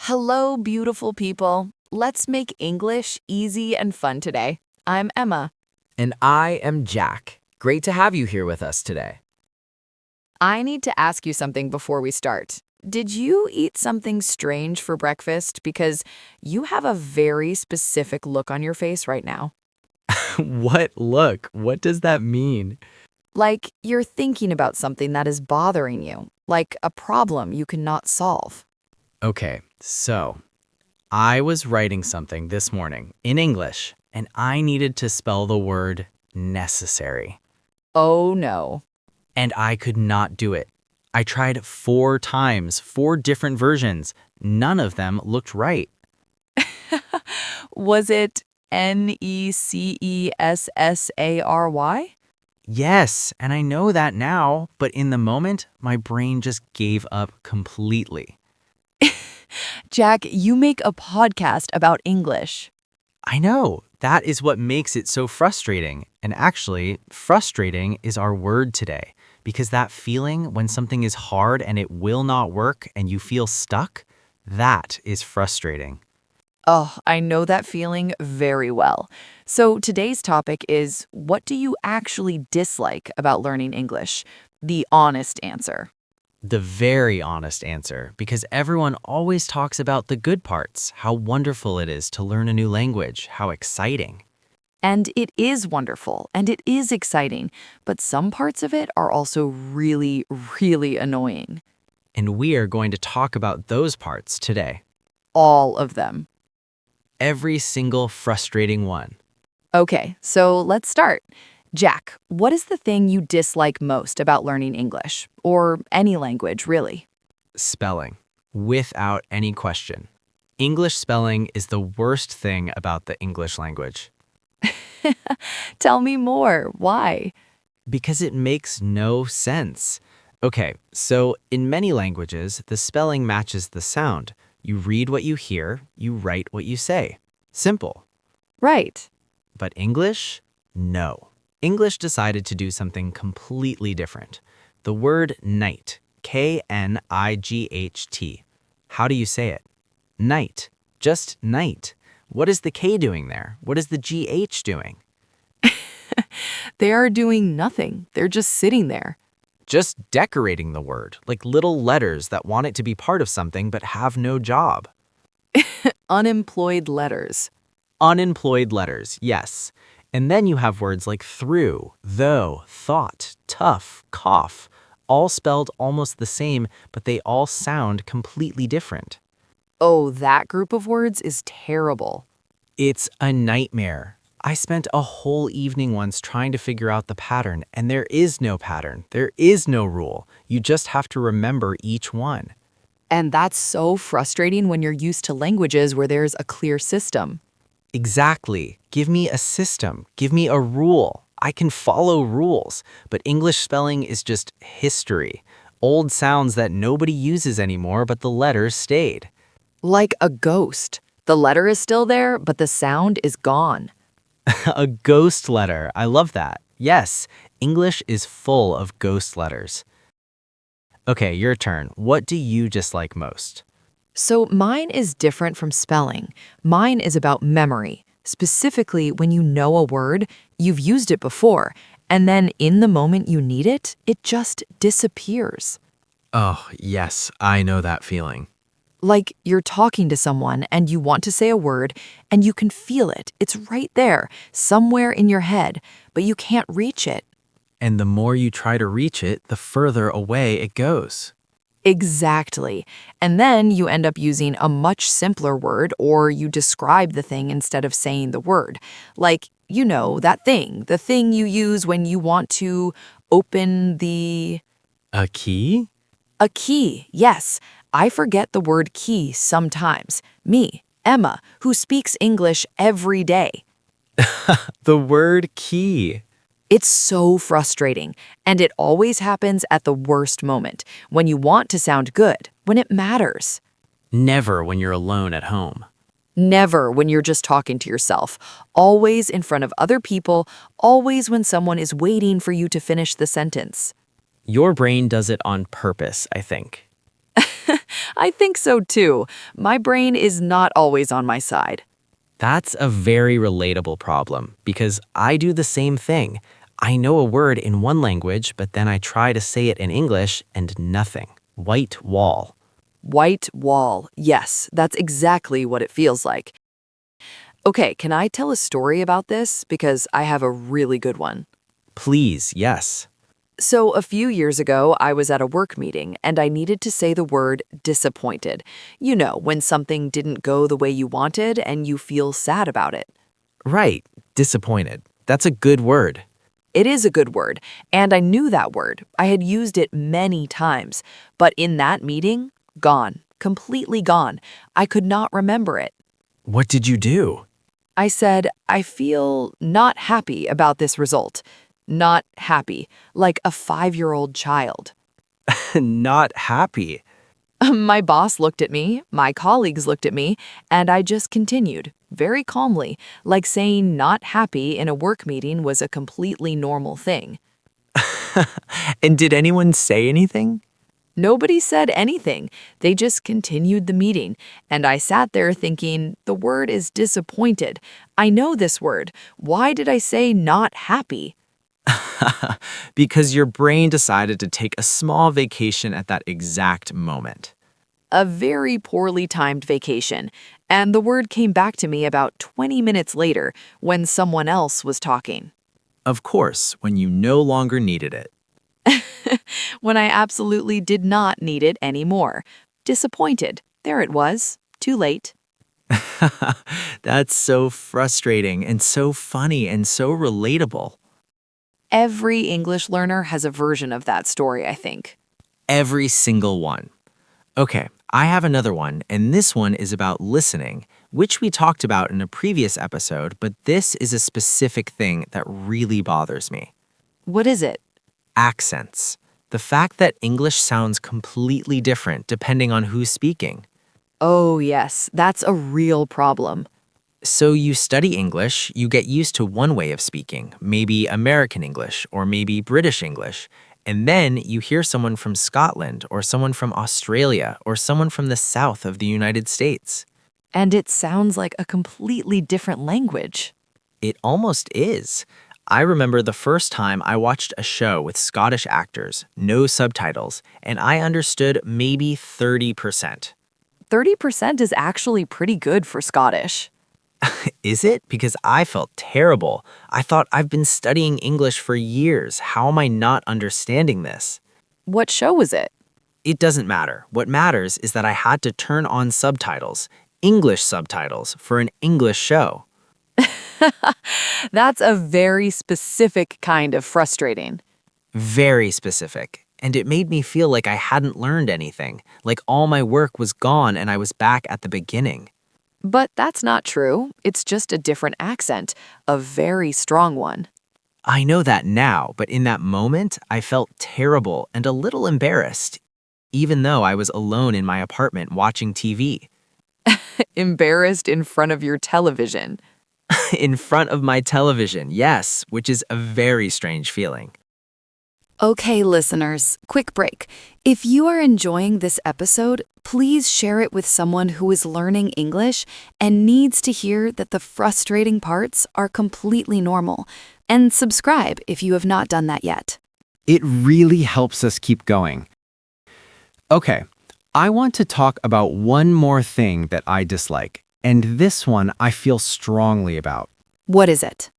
Hello, beautiful people. Let's make English easy and fun today. I'm Emma. And I am Jack. Great to have you here with us today. I need to ask you something before we start. Did you eat something strange for breakfast? Because you have a very specific look on your face right now. What look? What does that mean? Like you're thinking about something that is bothering you, like a problem you cannot solve. Okay, so I was writing something this morning in English, and I needed to spell the word necessary. Oh no. And I could not do it. I tried 4 times, 4 different versions. None of them looked right. Was it Necessary? Yes, and I know that now, but in the moment, my brain just gave up completely. Jack, you make a podcast about English. I know. That is what makes it so frustrating. And actually, frustrating is our word today. Because that feeling when something is hard and it will not work and you feel stuck, that is frustrating. Oh, I know that feeling very well. So today's topic is, what do you actually dislike about learning English? The honest answer. The very honest answer, because everyone always talks about the good parts, how wonderful it is to learn a new language, how exciting. And it is wonderful and it is exciting, but some parts of it are also really, really annoying. And we are going to talk about those parts today. All of them. Every single frustrating one. Okay, so let's start. Jack, what is the thing you dislike most about learning English? Or any language, really? Spelling, without any question. English spelling is the worst thing about the English language Tell me more. Why? because it makes no sense. Okay, so in many languages, the spelling matches the sound. You read what you hear, you write what you say. Simple. Right. But English? No. English decided to do something completely different. The word night, K-N-I-G-H-T. How do you say it? Night. Just night. What is the K doing there? What is the G-H doing? They are doing nothing. They're just sitting there. Just decorating the word, like little letters that want it to be part of something but have no job. Unemployed letters. Unemployed letters, yes. And then you have words like through, though, thought, tough, cough, all spelled almost the same, but they all sound completely different. Oh, that group of words is terrible. It's a nightmare. I spent a whole evening once trying to figure out the pattern, and there is no pattern. There is no rule. You just have to remember each one. And that's so frustrating when you're used to languages where there's a clear system. Exactly. Give me a system. Give me a rule. I can follow rules, but English spelling is just history. Old sounds that nobody uses anymore, but the letters stayed. Like a ghost. The letter is still there, but the sound is gone. A ghost letter. I love that. Yes, English is full of ghost letters. Okay, your turn. What do you dislike most? So mine is different from spelling. Mine is about memory. Specifically, when you know a word, you've used it before, and then in the moment you need it, it just disappears. Oh, yes, I know that feeling. Like you're talking to someone and you want to say a word and you can feel it. It's right there, somewhere in your head, but you can't reach it. And the more you try to reach it, the further away it goes. Exactly. And then you end up using a much simpler word or you describe the thing instead of saying the word. Like, you know, that thing, the thing you use when you want to open A key? a key. Yes, I forget the word key sometimes. Me, Emma, who speaks English every day. The word key. It's so frustrating, and it always happens at the worst moment, when you want to sound good, when it matters. Never when you're alone at home. Never when you're just talking to yourself, always in front of other people, always when someone is waiting for you to finish the sentence. Your brain does it on purpose, I think. I think so too. My brain is not always on my side. That's a very relatable problem because I do the same thing. I know a word in one language, but then I try to say it in English and nothing. White wall. White wall. Yes, that's exactly what it feels like. Okay, can I tell a story about this? Because I have a really good one. Please, yes. So, a few years ago, I was at a work meeting and I needed to say the word disappointed. You know, when something didn't go the way you wanted and you feel sad about it. Right, disappointed. That's a good word. It is a good word, and I knew that word. I had used it many times. But in that meeting, gone, completely gone. I could not remember it. What did you do? I said, I feel not happy about this result. Not happy, like a 5-year-old child. Not happy. My boss looked at me, my colleagues looked at me, and I just continued, very calmly, like saying not happy in a work meeting was a completely normal thing. And did anyone say anything? Nobody said anything. They just continued the meeting, and I sat there thinking, the word is disappointed. I know this word. Why did I say not happy? Because your brain decided to take a small vacation at that exact moment. A very poorly timed vacation, and the word came back to me about 20 minutes later when someone else was talking. Of course, when you no longer needed it. When I absolutely did not need it anymore. Disappointed. There it was. Too late. That's so frustrating and so funny and so relatable. Every English learner has a version of that story, I think. Every single one. Okay, I have another one, and this one is about listening, which we talked about in a previous episode, but this is a specific thing that really bothers me. What is it? Accents. The fact that English sounds completely different depending on who's speaking. Oh, yes, that's a real problem. So you study English, you get used to one way of speaking, maybe American English or maybe British English, and then you hear someone from Scotland or someone from Australia or someone from the south of the United States. And it sounds like a completely different language. It almost is. I remember the first time I watched a show with Scottish actors, no subtitles, and I understood maybe 30%. 30% is actually pretty good for Scottish. Is it? Because I felt terrible. I thought I've been studying English for years. How am I not understanding this? What show was it? It doesn't matter. What matters is that I had to turn on subtitles, English subtitles, for an English show. That's a very specific kind of frustrating. Very specific. And it made me feel like I hadn't learned anything, like all my work was gone and I was back at the beginning. But that's not true. It's just a different accent, a very strong one. I know that now, but in that moment, I felt terrible and a little embarrassed, even though I was alone in my apartment watching TV. Embarrassed in front of your television. In front of my television, yes, which is a very strange feeling. Okay, listeners, quick break. If you are enjoying this episode, please share it with someone who is learning English and needs to hear that the frustrating parts are completely normal. And subscribe if you have not done that yet. It really helps us keep going. Okay, I want to talk about one more thing that I dislike, and this one I feel strongly about. What is it?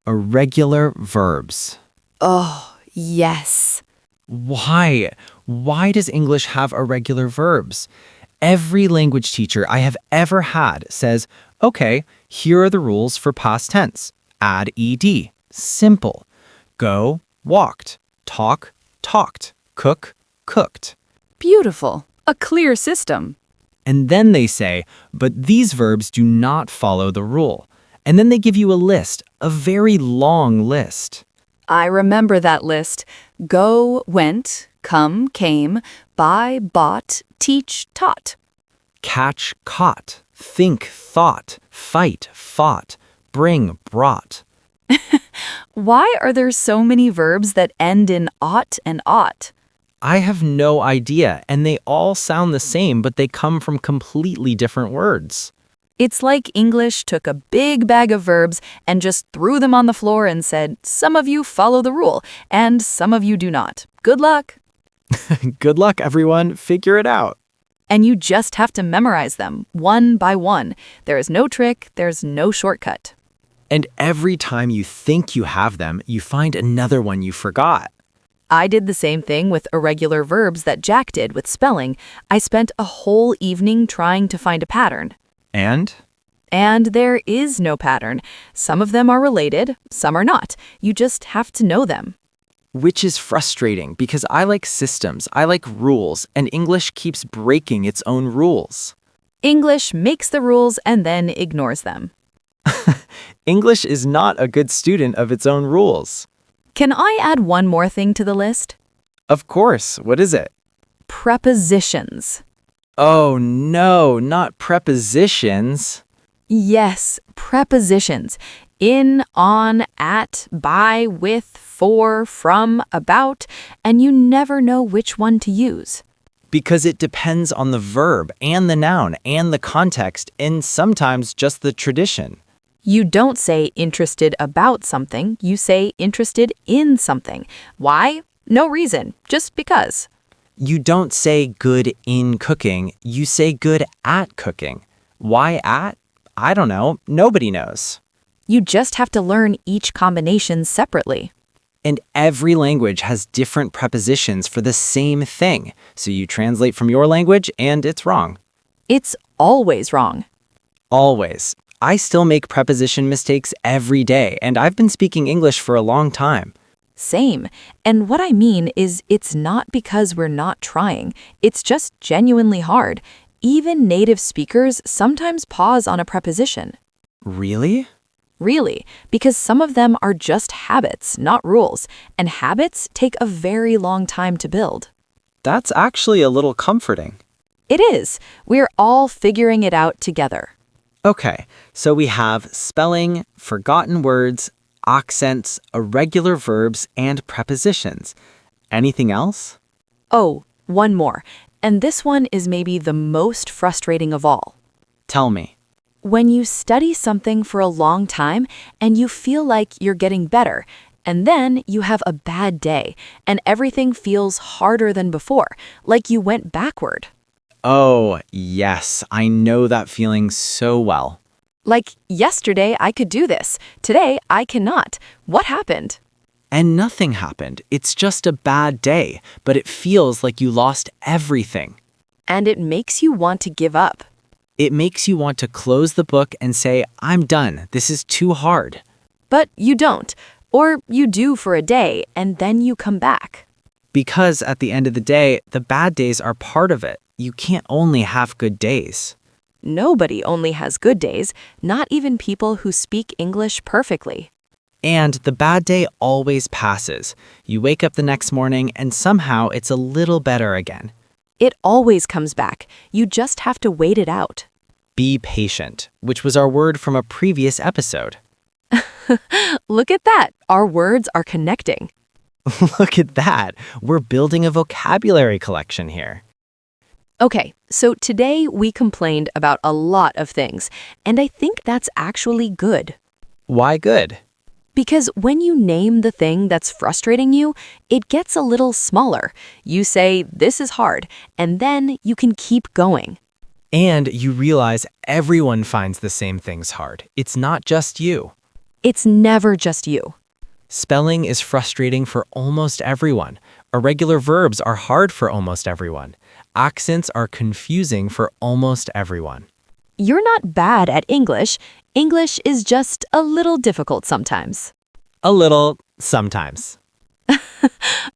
Irregular verbs. Oh, yes. Why? Why does English have irregular verbs? Every language teacher I have ever had says, okay, here are the rules for past tense. Add ed. Simple. Go, walked. Talk, talked. Cook, cooked. Beautiful. A clear system. And then they say, but these verbs do not follow the rule. And then they give you a list, a very long list. I remember that list. Go, went, come, came, buy, bought, teach, taught. Catch, caught. Think, thought. Fight, fought. Bring, brought. Why are there so many verbs that end in ought and ought? I have no idea, and they all sound the same, but they come from completely different words. It's like English took a big bag of verbs and just threw them on the floor and said, some of you follow the rule, and some of you do not. Good luck. Good luck, everyone. Figure it out. And you just have to memorize them, one by one. There is no trick, there's no shortcut. And every time you think you have them, you find another one you forgot. I did the same thing with irregular verbs that Jack did with spelling. I spent a whole evening trying to find a pattern. And? And there is no pattern. Some of them are related, some are not. You just have to know them. Which is frustrating because I like systems, I like rules, and English keeps breaking its own rules. English makes the rules and then ignores them. English is not a good student of its own rules. Can I add one more thing to the list? Of course, what is it? Prepositions. Oh no, not prepositions. Yes, prepositions. In, on, at, by, with, for, from, about, and you never know which one to use. Because it depends on the verb and the noun and the context and sometimes just the tradition. You don't say interested about something, you say interested in something. Why? No reason, just because. You don't say good in cooking, you say good at cooking. Why at? I don't know, nobody knows. You just have to learn each combination separately. And every language has different prepositions for the same thing, so you translate from your language and it's wrong. It's always wrong. Always. I still make preposition mistakes every day, and I've been speaking English for a long time. Same. And what I mean is it's not because we're not trying. It's just genuinely hard. Even native speakers sometimes pause on a preposition. Really? Really, because some of them are just habits, not rules, and habits take a very long time to build. That's actually a little comforting. It is. We're all figuring it out together. Okay, so we have spelling, forgotten words, accents, irregular verbs, and prepositions. Anything else? Oh, one more. And this one is maybe the most frustrating of all. Tell me. When you study something for a long time and you feel like you're getting better, and then you have a bad day and everything feels harder than before, like you went backward. Oh, yes, I know that feeling so well. Like, yesterday I could do this. Today I cannot. What happened? And nothing happened. It's just a bad day, but it feels like you lost everything. And it makes you want to give up. It makes you want to close the book and say, I'm done. This is too hard. But you don't. Or you do for a day, and then you come back. Because at the end of the day, the bad days are part of it. You can't only have good days. Nobody only has good days, not even people who speak English perfectly. And the bad day always passes. You wake up the next morning and somehow it's a little better again. It always comes back. You just have to wait it out. Be patient, which was our word from a previous episode. Look at that. Our words are connecting. Look at that. We're building a vocabulary collection here. Okay, so today we complained about a lot of things, and I think that's actually good. Why good? Because when you name the thing that's frustrating you, it gets a little smaller. You say, this is hard, and then you can keep going. And you realize everyone finds the same things hard. It's not just you. It's never just you. Spelling is frustrating for almost everyone. Irregular verbs are hard for almost everyone. Accents are confusing for almost everyone. You're not bad at English. English is just a little difficult sometimes. A little, sometimes.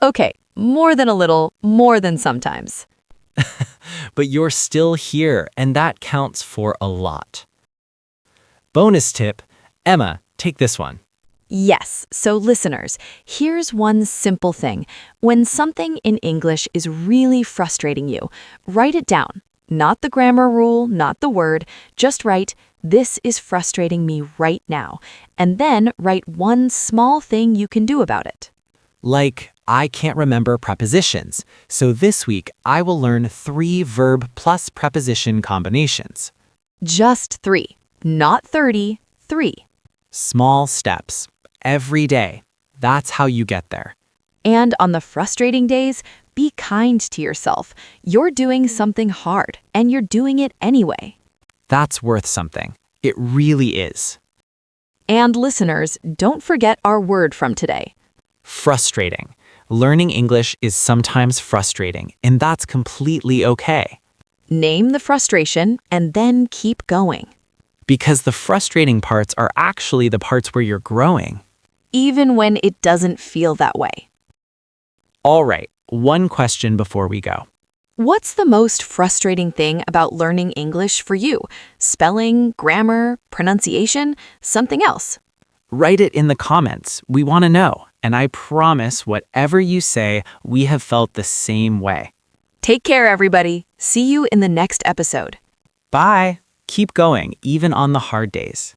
Okay, more than a little, more than sometimes. But you're still here, and that counts for a lot. Bonus tip, Emma, take this one. Yes, so listeners, here's one simple thing. When something in English is really frustrating you, write it down. Not the grammar rule, not the word, just write, this is frustrating me right now, and then write one small thing you can do about it. Like, I can't remember prepositions, so this week I will learn 3 verb plus preposition combinations. Just 3, not 30, 3. Small steps, every day. That's how you get there. And on the frustrating days, be kind to yourself. You're doing something hard, and you're doing it anyway. That's worth something. It really is. And listeners, don't forget our word from today. Frustrating. Learning English is sometimes frustrating, and that's completely okay. Name the frustration and then keep going. Because the frustrating parts are actually the parts where you're growing. Even when it doesn't feel that way. All right, one question before we go. What's the most frustrating thing about learning English for you? Spelling, grammar, pronunciation, something else? Write it in the comments. We want to know. And I promise whatever you say, we have felt the same way. Take care, everybody. See you in the next episode. Bye. Keep going, even on the hard days.